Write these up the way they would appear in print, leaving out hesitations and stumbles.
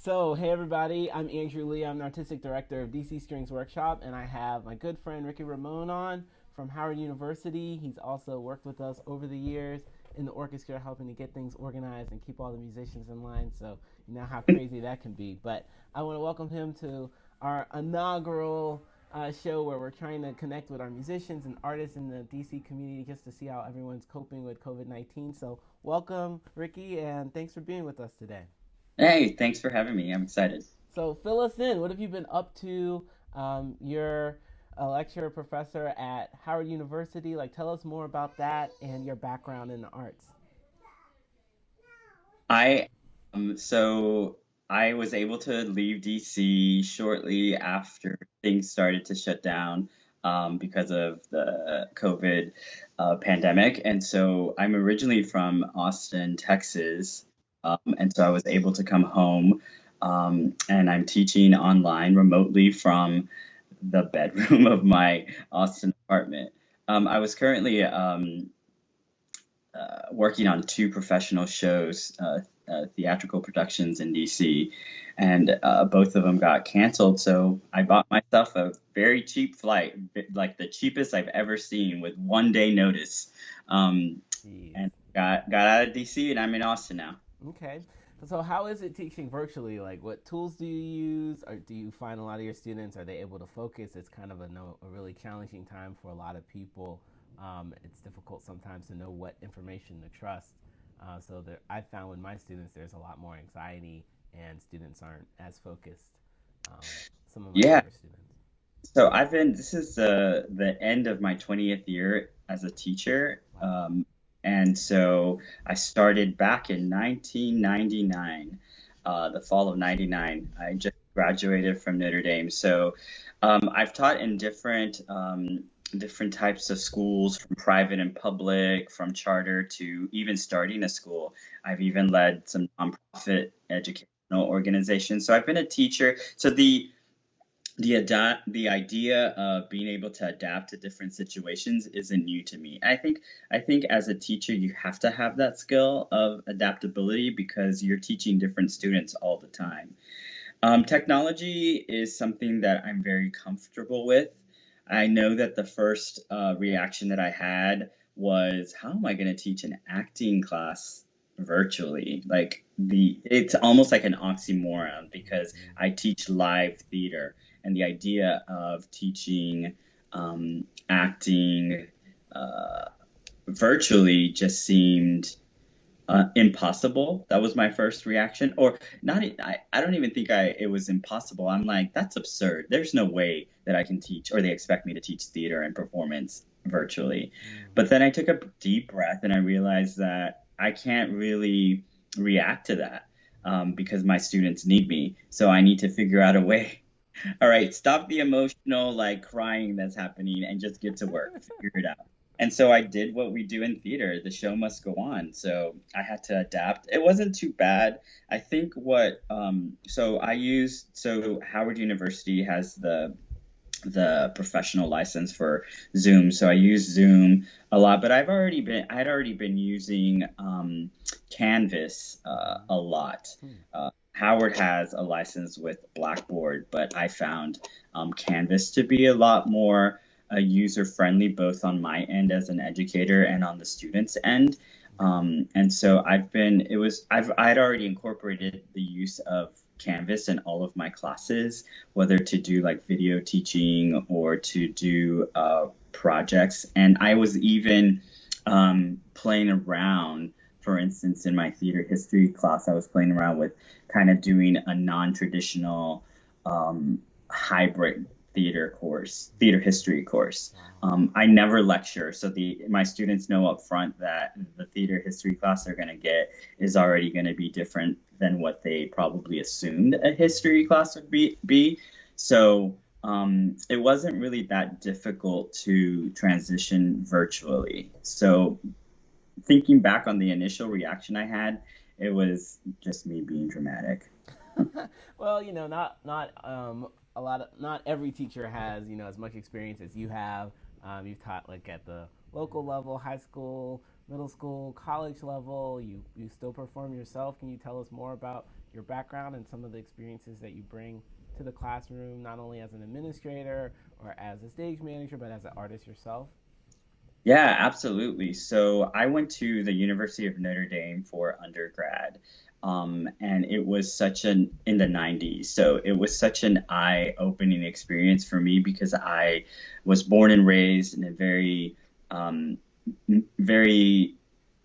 So, hey everybody, I'm Andrew Lee. I'm the artistic director of DC Strings Workshop, and I have my good friend Ricky Ramon on from Howard University. He's also worked with us over the years in the orchestra, helping to get things organized and keep all the musicians in line. So, you know how crazy that can be. But I want to welcome him to our inaugural show where we're trying to connect with our musicians and artists in the DC community just to see how everyone's coping with COVID-19. So, welcome, Ricky, and thanks for being with us today. Hey, thanks for having me. I'm excited. So fill us in. What have you been up to? You're a lecturer professor at Howard University. Like, tell us more about that and your background in the arts. I so I was able to leave DC shortly after things started to shut down because of the COVID pandemic, and so I'm originally from Austin, Texas, and so I was able to come home, and I'm teaching online remotely from the bedroom of my Austin apartment. I was currently working on two professional shows, theatrical productions in DC, and both of them got canceled. So I bought myself a very cheap flight, like the cheapest I've ever seen, with 1 day notice, Jeez. and got out of DC, and I'm in Austin now. Okay. So how is it teaching virtually? Like, what tools do you use, or do you find a lot of your students are they able to focus? It's kind of a really challenging time for a lot of people. It's difficult sometimes to know what information to trust. So there, I found with my students, there's a lot more anxiety, and students aren't as focused. Um, some of my Yeah. younger students. So I've been. This is the end of my 20th year as a teacher, Wow. and so I started back in 1999, the fall of '99. I just graduated from Notre Dame, so I've taught in different types of schools, from private and public, from charter to even starting a school. I've even led some nonprofit educational organizations. So I've been a teacher. So the idea of being able to adapt to different situations isn't new to me. I think as a teacher you have to have that skill of adaptability because you're teaching different students all the time. Technology is something that I'm very comfortable with. I know that the first reaction that I had was, how am I going to teach an acting class virtually? It's almost like an oxymoron because Mm-hmm. I teach live theater, and the idea of teaching acting uh, virtually just seemed impossible. That was my first reaction. Or not, I don't even think it was impossible. I'm like, that's absurd. There's no way that I can teach, or they expect me to teach theater and performance virtually. Mm-hmm. But then I took a deep breath and I realized that I can't really react to that because my students need me. So I need to figure out a way. All right, stop the emotional like crying that's happening and just get to work. Figure it out. And so I did what we do in theater. The show must go on. So I had to adapt. It wasn't too bad. I think what so I used so Howard University has the professional license for Zoom. So I use Zoom a lot, but I'd already been using Canvas a lot. Mm-hmm. Howard has a license with Blackboard, but I found Canvas to be a lot more user friendly, both on my end as an educator and on the students' end. And so I'd already incorporated the use of Canvas in all of my classes, whether to do like video teaching or to do projects. And I was even playing around. For instance, in my theater history class, I was playing around with kind of doing a non-traditional hybrid theater history course. Wow. I never lecture, so the my students know up front that the theater history class they're going to get is already going to be different than what they probably assumed a history class would be. So it wasn't really that difficult to transition virtually. So thinking back on the initial reaction I had, it was just me being dramatic. Well, not a lot of not every teacher has as much experience as you have. You've taught like at the local level, high school, middle school, college level. You still perform yourself. Can you tell us more about your background and some of the experiences that you bring to the classroom, not only as an administrator or as a stage manager, but as an artist yourself? Yeah, absolutely. So I went to the University of Notre Dame for undergrad. And it was such an in the 90s. So it was such an eye-opening experience for me because I was born and raised in a um, very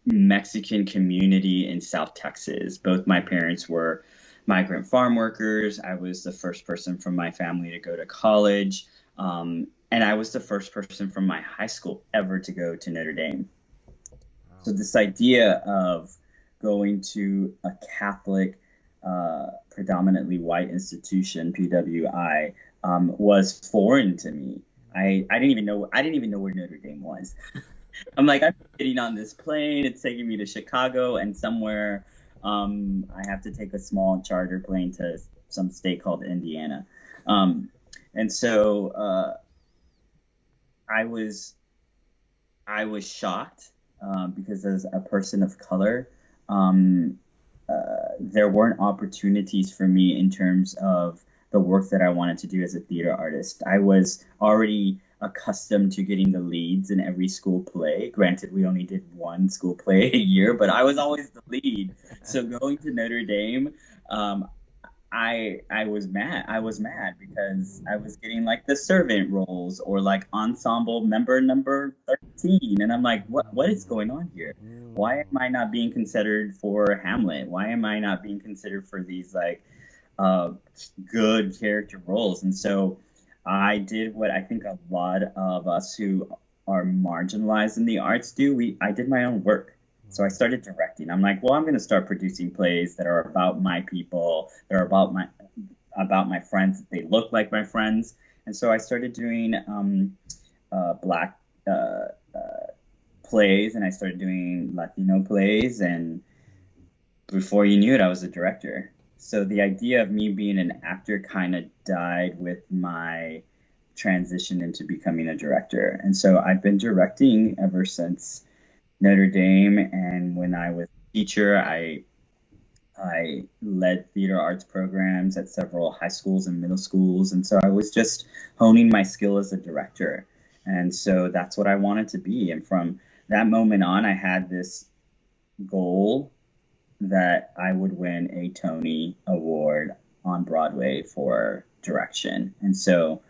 Mexican community in South Texas. Both my parents were migrant farm workers. I was the first person from my family to go to college. And I was the first person from my high school ever to go to Notre Dame. Wow. So this idea of going to a Catholic, predominantly white institution, PWI, was foreign to me. I didn't even know where Notre Dame was. I'm like, I'm getting on this plane. It's taking me to Chicago, and somewhere I have to take a small charter plane to some state called Indiana. Um, and so I was I was shocked because as a person of color, um, there weren't opportunities for me in terms of the work that I wanted to do as a theater artist. I was already accustomed to getting the leads in every school play. Granted, we only did one school play a year, but I was always the lead. So going to Notre Dame, um, I was mad. I was mad because I was getting like the servant roles or like ensemble member number 13. And I'm like, what is going on here? Why am I not being considered for Hamlet? Why am I not being considered for these like uh good character roles? And so I did what I think a lot of us who are marginalized in the arts do. I did my own work. So I started directing. I'm like, well, I'm going to start producing plays that are about my people, that are about my friends, that they look like my friends. And so I started doing black plays, and I started doing Latino plays, and before you knew it, I was a director. So the idea of me being an actor kind of died with my transition into becoming a director. And so I've been directing ever since Notre Dame, and when I was a teacher, I led theater arts programs at several high schools and middle schools, and so I was just honing my skill as a director. And so that's what I wanted to be. And from that moment on, I had this goal that I would win a Tony Award on Broadway for direction. And so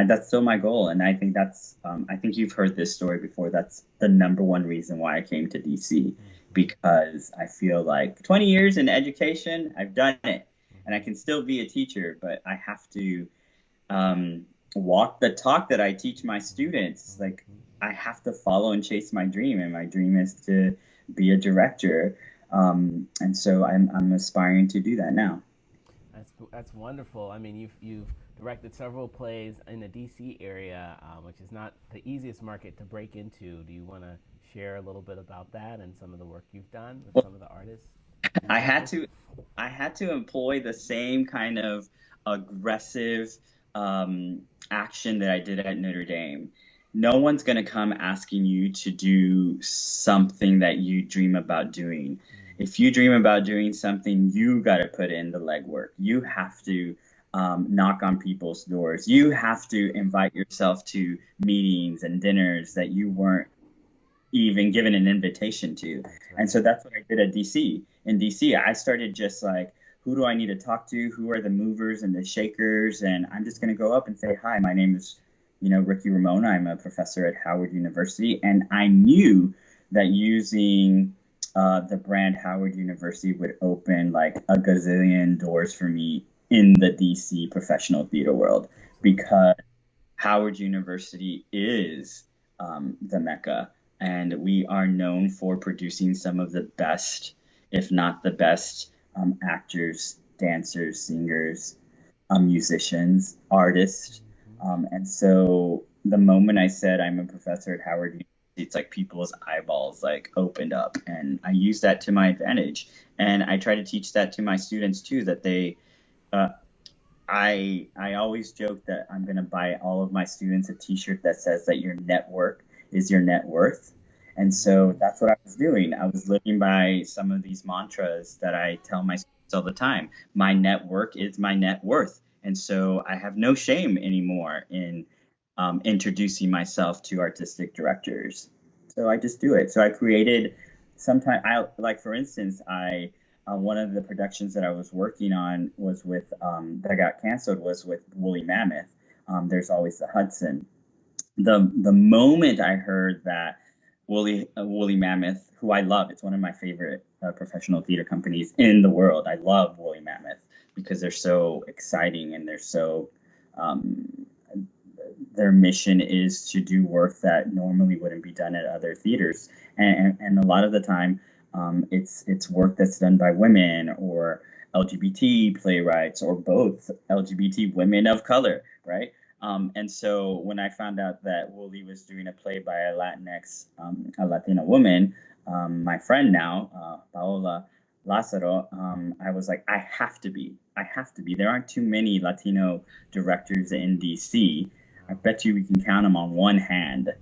that's still my goal, and I think I think you've heard this story before. That's the number one reason why I came to DC, because I feel like 20 years in education, I've done it, and I can still be a teacher, but I have to walk the talk that I teach my students. Like I have to follow and chase my dream, and my dream is to be a director. And so I'm aspiring to do that now. That's wonderful. I mean, you've directed several plays in the DC area, which is not the easiest market to break into. Do you want to share a little bit about that and some of the work you've done with some of the artists you've I worked had with? to I had to employ the same kind of aggressive action that I did at Notre Dame. No one's going to come asking you to do something that you dream about doing. If you dream about doing something, you got to put in the legwork. You have to knock on people's doors. You have to invite yourself to meetings and dinners that you weren't even given an invitation to. That's And right. so that's what I did at DC. In DC, I started just like, who do I need to talk to? Who are the movers and the shakers? And I'm just going to go up and say, hi, my name is, Ricky Ramon. I'm a professor at Howard University. And I knew that using the brand Howard University would open like a gazillion doors for me in the DC professional theater world, because Howard University is the Mecca, and we are known for producing some of the best, if not the best, actors, dancers, singers, musicians, artists. And so the moment I said I'm a professor at Howard University, it's like people's eyeballs like opened up, and I use that to my advantage. And I try to teach that to my students too, that uh, I always joke that I'm gonna buy all of my students a T-shirt that says that your network is your net worth. And so that's what I was doing. I was living by some of these mantras that I tell my students all the time. My network is my net worth. And so I have no shame anymore in introducing myself to artistic directors. So I just do it. So I created sometimes I like for instance, I one of the productions that I was working on was with that got canceled was with Woolly Mammoth. There's always the Hudson. The moment I heard that Woolly Mammoth, who I love, it's one of my favorite professional theater companies in the world. I love Woolly Mammoth because they're so exciting and they're so um, their mission is to do work that normally wouldn't be done at other theaters, and a lot of the time, it's work that's done by women or LGBT playwrights or both LGBT women of color, right? And so when I found out that Wooly was doing a play by a Latina woman, my friend now, Paola Lazaro, I was like, I have to be. There aren't too many Latino directors in DC. I bet you we can count them on one hand,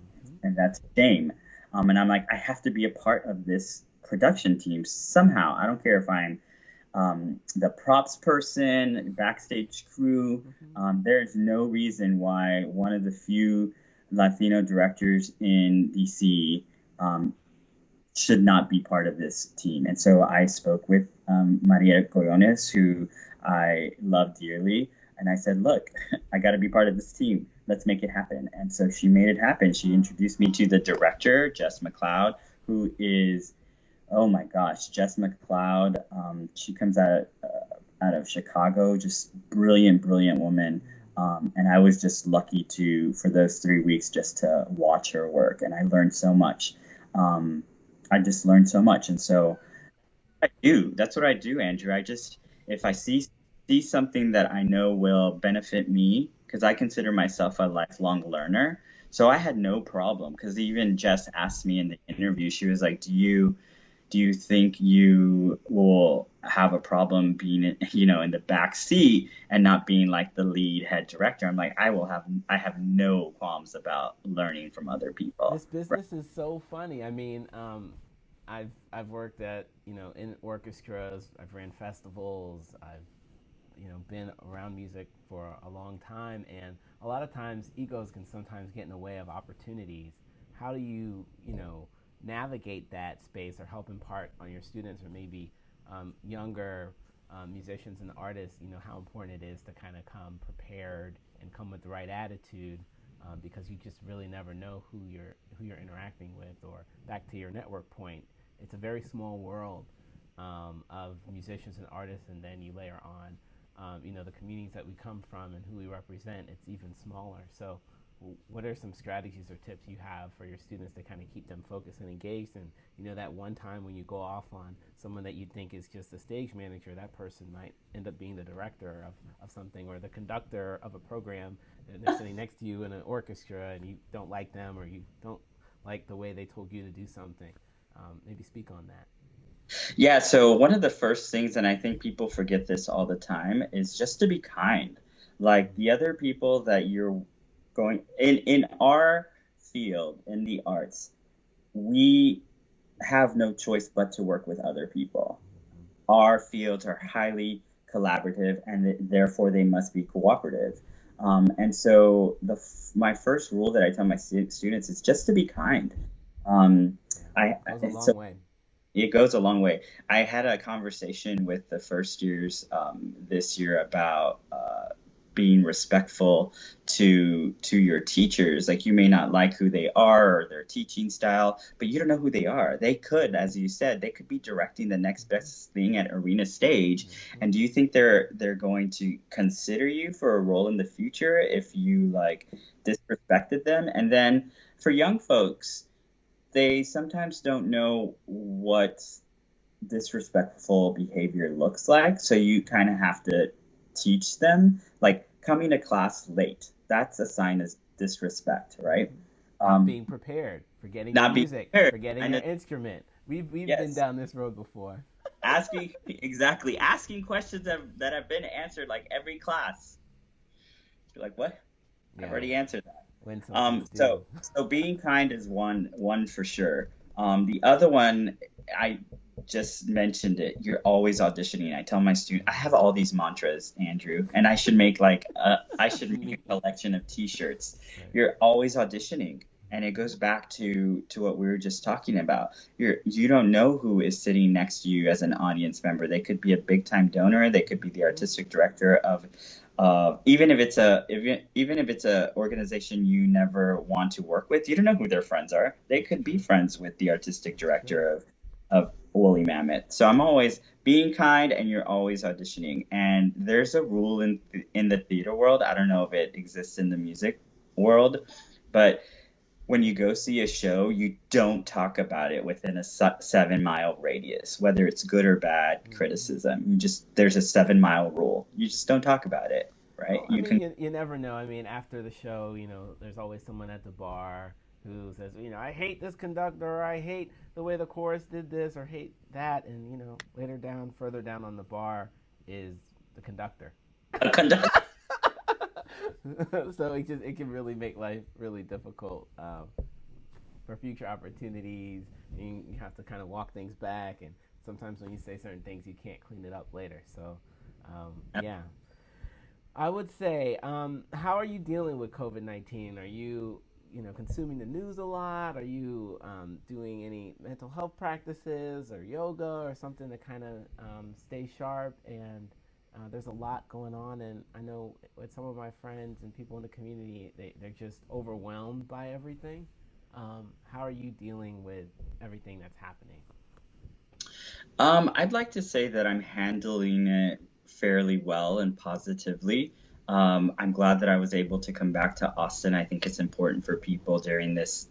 and that's a shame. And I'm like, I have to be a part of this production team somehow. I don't care if I'm the props person, backstage crew. There's no reason why one of the few Latino directors in DC should not be part of this team. And so I spoke with Maria Gil-Ordonez, who I love dearly. And I said, look, I got to be part of this team. Let's make it happen. And so she made it happen. She introduced me to the director, Jess McLeod, who is, oh my gosh, Jess McLeod. She comes out of Chicago, just brilliant, brilliant woman. And I was just lucky for those 3 weeks, just to watch her work. And I learned so much. I just learned so much. And so that's what I do, Andrew. If I see something that I know will benefit me, because I consider myself a lifelong learner. So I had no problem, because even Jess asked me in the interview, she was like, do you think you will have a problem being in the back seat and not being like the lead head director? I'm like, I have no qualms about learning from other people. This business is so funny. I mean, I've worked at in orchestras. I've ran festivals. I've been around music for a long time, and a lot of times egos can sometimes get in the way of opportunities. How do you navigate that space or help impart on your students or maybe younger musicians and artists, how important it is to kind of come prepared and come with the right attitude, because you just really never know who you're interacting with. Or back to your network point, it's a very small world of musicians and artists, and then you layer on the communities that we come from and who we represent. It's even smaller. So what are some strategies or tips you have for your students to kind of keep them focused and engaged? And that one time when you go off on someone that you think is just a stage manager, that person might end up being the director of something, or the conductor of a program, and they're sitting next to you in an orchestra and you don't like them, or you don't like the way they told you to do something. Maybe speak on that. Yeah, so one of the first things, and I think people forget this all the time, is just to be kind. Like the other people that you're going in our field in the arts, we have no choice but to work with other people. Our fields are highly collaborative, and therefore they must be cooperative. And so my first rule that I tell my students is just to be kind. Um, I Goes a so long way. It goes a long way. I had a conversation with the first years this year about being respectful to your teachers. Like, you may not like who they are or their teaching style, but you don't know who they are. They could, as you said, they could be directing the next best thing at arena stage. And do you think they're going to consider you for a role in the future if you like disrespected them? And then for young folks, they sometimes don't know what disrespectful behavior looks like. So you kind of have to teach them, like coming to class late. That's a sign of disrespect, right? Not being prepared, forgetting your Not being music, prepared. forgetting your instrument. We've been Yes, down this road before. asking questions that have been answered like every class. You're like, what? I've Yeah, already answered that. when something's due. So being kind is one for sure. The other one, I just mentioned it. You're always auditioning. I tell my student, I have all these mantras, Andrew, and I should make a collection of T-shirts. Right. You're always auditioning, and it goes back to what we were just talking about. You don't know who is sitting next to you as an audience member. They could be a big time donor. They could be the Mhm. artistic director of. Even if it's even if it's a organization you never want to work with, you don't know who their friends are. They That's could be true. friends with the artistic That's true. director of woolly mammoth. So I'm always being kind, and you're always auditioning. And there's a rule in the theater world. I don't know if it exists in the music world, but when you go see a show, you don't talk about it within a 7 mile radius, whether it's good or bad Hmm. criticism. You just there's a 7 mile rule. You just don't talk about it, right? Well, I You mean, can. you never know. I mean, after the show, there's always someone at the bar who says, I hate this conductor, or I hate the way the chorus did this, or hate that, and further down on the bar is the conductor. A conductor. So it can really make life really difficult for future opportunities. You have to kind of walk things back, and sometimes when you say certain things, you can't clean it up later. So, yeah, I would say, how are you dealing with COVID-19? Are you, consuming the news a lot? Are you doing any mental health practices or yoga or something to kind of stay sharp? And there's a lot going on, and I know with some of my friends and people in the community, they're just overwhelmed by everything. How are you dealing with everything that's happening? I'd like to say that I'm handling it fairly well and positively. I'm glad that I was able to come back to Austin. I think it's important for people during this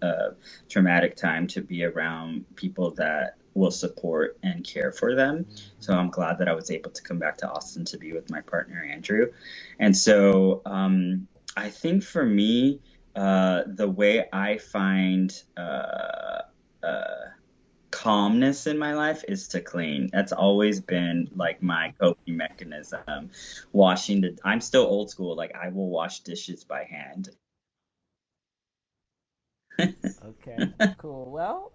traumatic time to be around people that will support and care for them. So Mm-hmm. I'm glad that I was able to come back to Austin to be with my partner, Andrew. And so I think for me, the way I find uh, calmness in my life is to clean. That's always been like my coping mechanism. I'm still old school. Like I will wash dishes by hand. Okay, cool. Well,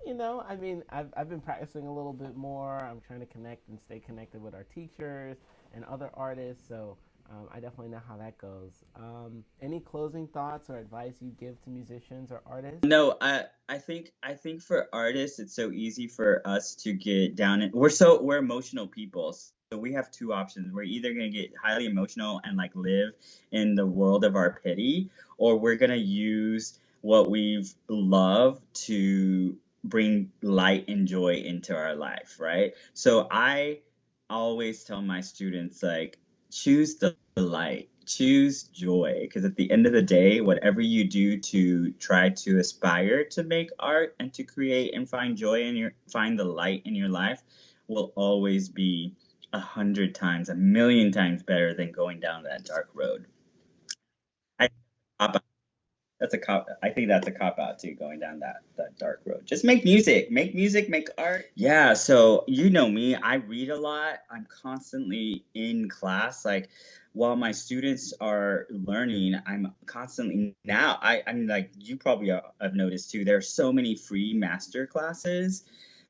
I mean, I've been practicing a little bit more. I'm trying to connect and stay connected with our teachers and other artists. So I definitely know how that goes. Any closing thoughts or advice you give to musicians or artists? No, I think for artists it's so easy for us to get down and we're emotional people. So we have two options. We're either gonna get highly emotional and like live in the world of our pity, or we're gonna use what we've loved to bring light and joy into our life, right? So I always tell my students like choose the light, choose joy, because at the end of the day, whatever you do to try to aspire to make art and to create and find joy in your find the light in your life will always be 100 times, a million times better than going down that dark road. I that's a cop. I think that's a cop out too, going down that dark road. Just make music, make art. Yeah. So you know me, I read a lot. I'm constantly in class. Like while my students are learning, I'm constantly now. I mean, like you probably have noticed too. There are so many free master classes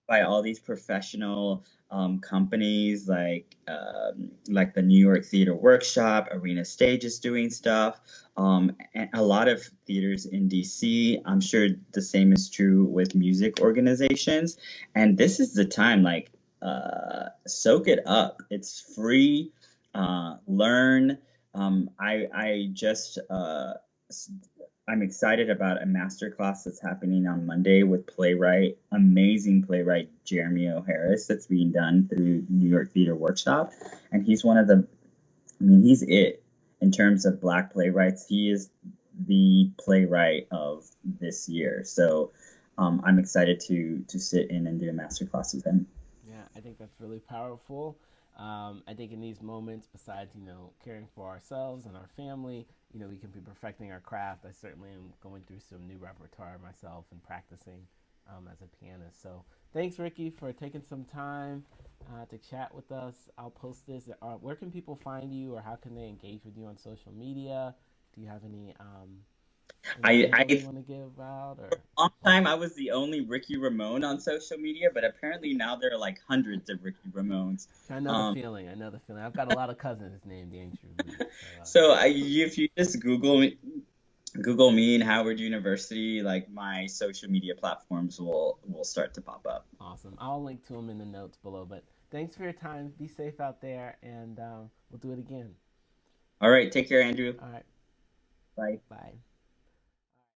by all these professional companies like the New York Theater Workshop, Arena Stage is doing stuff, and a lot of theaters in DC. I'm sure the same is true with music organizations. And this is the time, like, soak it up. It's free. Learn. I just I'm excited about a master class that's happening on Monday with amazing playwright Jeremy O'Harris that's being done through New York Theater Workshop. And he's one of the, I mean, he's it in terms of Black playwrights. He is the playwright of this year. So I'm excited to sit in and do a master class with him. Yeah, I think that's really powerful. I think in these moments, besides caring for ourselves and our family, we can be perfecting our craft. I certainly am going through some new repertoire myself and practicing as a pianist. So thanks, Ricky, for taking some time to chat with us. I'll post this. Where can people find you, or how can they engage with you on social media? Do you have any Anything else you I want to give out or long time plug? I was the only Ricky Ramon on social media, but apparently now there are like hundreds of Ricky Ramones. I know the Um, feeling. I know the feeling. I've got a lot of cousins named Andrew Lee, so if you just Google me and Howard University, like my social media platforms will start to pop up. awesome. I'll link to them in the notes below. But thanks for your time. Be safe out there, and we'll do it again. All right, take care, Andrew. All right. Bye. Bye.